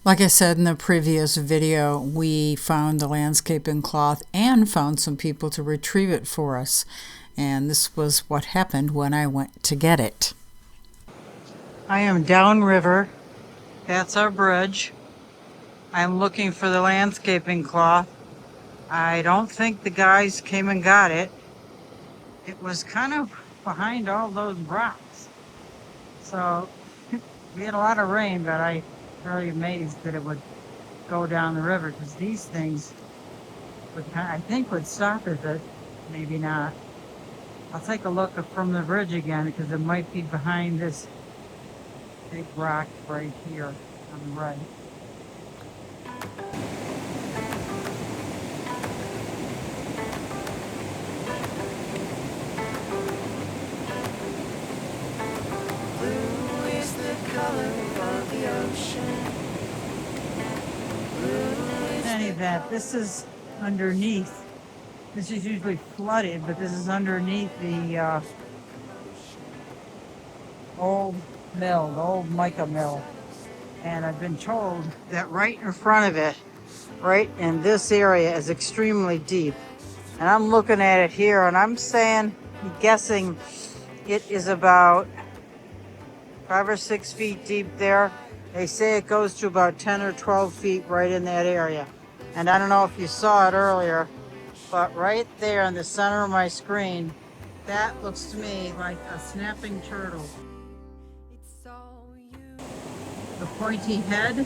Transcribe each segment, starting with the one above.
Like I said in the previous video, we found the landscaping cloth and found some people to retrieve it for us. And this was what happened when I went to get it. I am downriver. That's our bridge. I'm looking for the landscaping cloth. I don't think the guys came and got it. It was kind of behind all those rocks. So we had a lot of rain, but I'm really amazed that it would go down the river, because these things would, I think, would stop at it. Maybe not. I'll take a look from the bridge again, because it might be behind this big rock right here on the right. Blue is the color of the ocean. In any event, this is underneath. This is usually flooded, but this is underneath the old mill, the old mica mill. And I've been told that right in front of it, right in this area, is extremely deep. And I'm looking at it here, and I'm guessing it is about 5 or 6 feet deep there. They say it goes to about 10 or 12 feet right in that area. And I don't know if you saw it earlier, but right there in the center of my screen, that looks to me like a snapping turtle. The pointy head,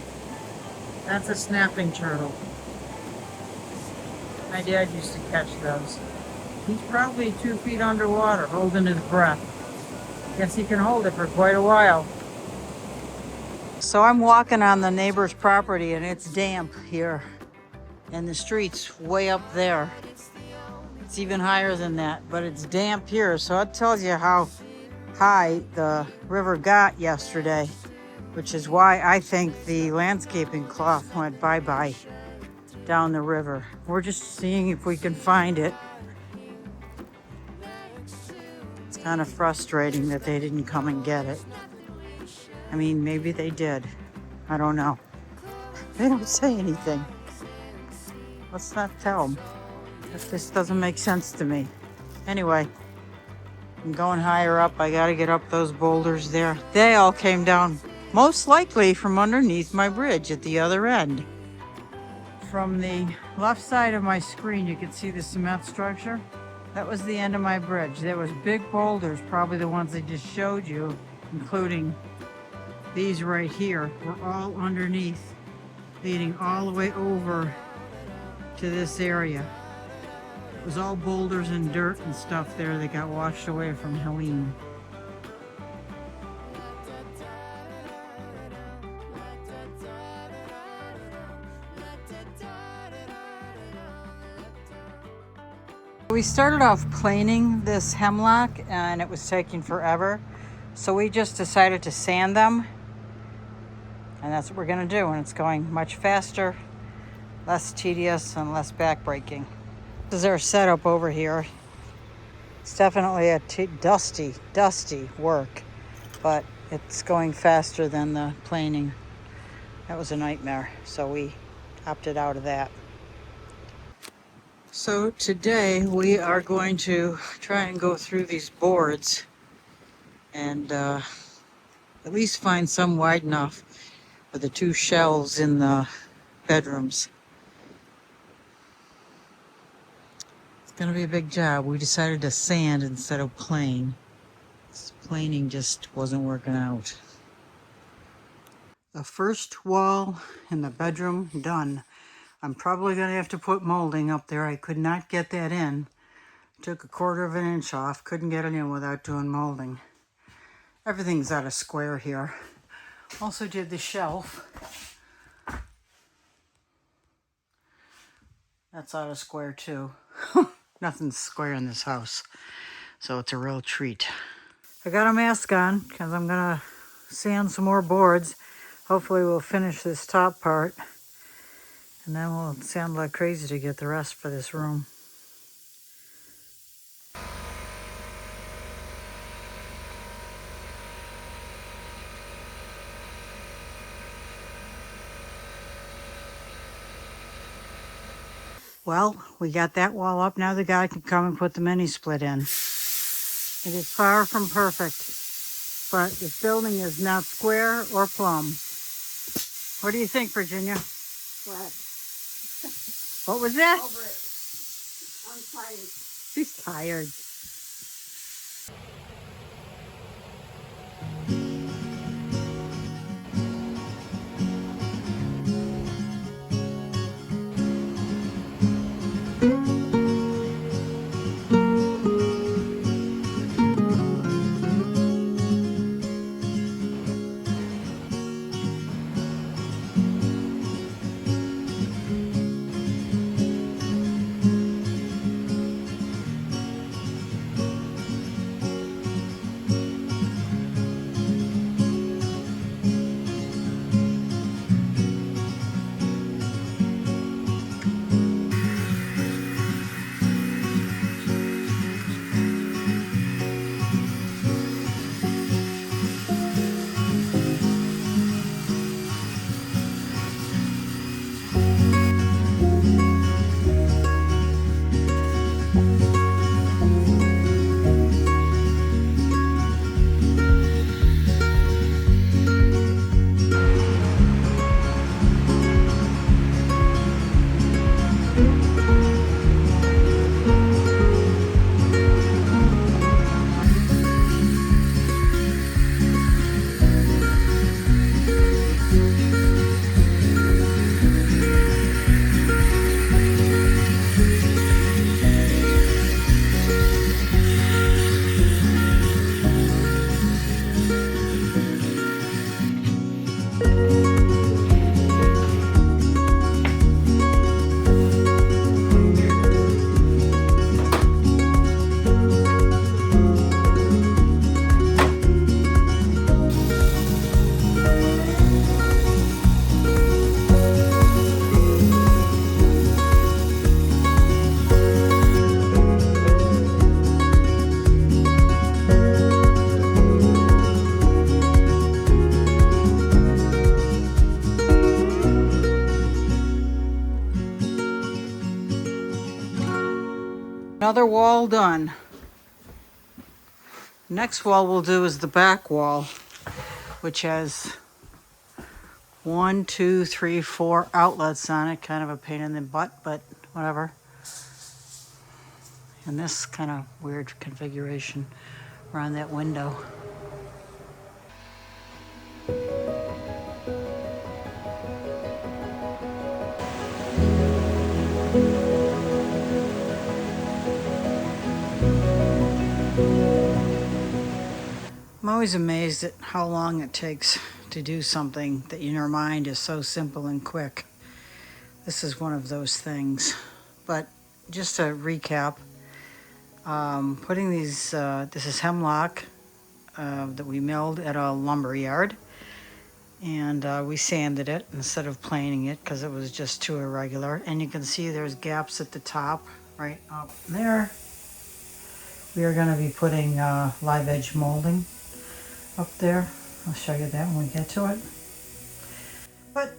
that's a snapping turtle. My dad used to catch those. He's probably 2 feet underwater, holding his breath. Guess he can hold it for quite a while. So I'm walking on the neighbor's property, and it's damp here. And the street's way up there. It's even higher than that, but it's damp here. So it tells you how high the river got yesterday, which is why I think the landscaping cloth went bye-bye down the river. We're just seeing if we can find it. It's kind of frustrating that they didn't come and get it. I mean, maybe they did. I don't know. They don't say anything. Let's not tell them. This doesn't make sense to me. Anyway, I'm going higher up. I gotta get up those boulders there. They all came down, most likely from underneath my bridge at the other end. From the left side of my screen, you can see the cement structure. That was the end of my bridge. There was big boulders, probably the ones I just showed you, including these right here, were all underneath, leading all the way over to this area. It was all boulders and dirt and stuff there that got washed away from Helene. We started off planing this hemlock, and it was taking forever. So we just decided to sand them. And that's what we're gonna do, and it's going much faster, less tedious, and less backbreaking. This is our setup over here. It's definitely a dusty work, but it's going faster than the planing. That was a nightmare, so we opted out of that. So today we are going to try and go through these boards and at least find some wide enough for the 2 shelves in the bedrooms. It's gonna be a big job. We decided to sand instead of plane. This planing just wasn't working out. The first wall in the bedroom done. I'm probably gonna have to put molding up there. I could not get that in. Took a 1/4 of an inch off. Couldn't get it in without doing molding. Everything's out of square here. Also did the shelf. That's out of square too. Nothing's square in this house, so it's a real treat. I got a mask on because I'm gonna sand some more boards. Hopefully we'll finish this top part, and then we'll sand like crazy to get the rest for this room. Well, we got that wall up. Now the guy can come and put the mini split in. It is far from perfect, but this building is not square or plumb. What do you think, Virginia? What? What was that? Over it. I'm tired. She's tired. Another wall done. Next wall we'll do is the back wall, which has 1, 2, 3, 4 outlets on it. Kind of a pain in the butt, but whatever. And this kind of weird configuration around that window. I'm always amazed at how long it takes to do something that in your mind is so simple and quick. This is one of those things. But just to recap, putting these, this is hemlock that we milled at a lumber yard. And we sanded it instead of planing it because it was just too irregular. And you can see there's gaps at the top right up there. We are going to be putting live edge molding up there. I'll show you that when we get to it. But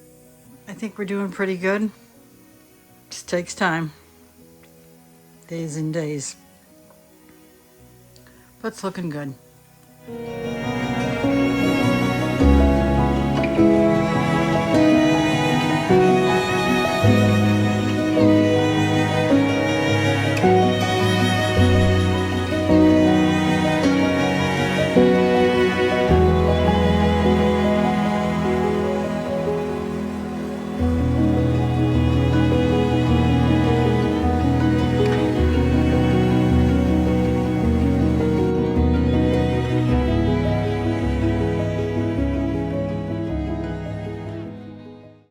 I think we're doing pretty good. Just takes time. Days and days. But it's looking good.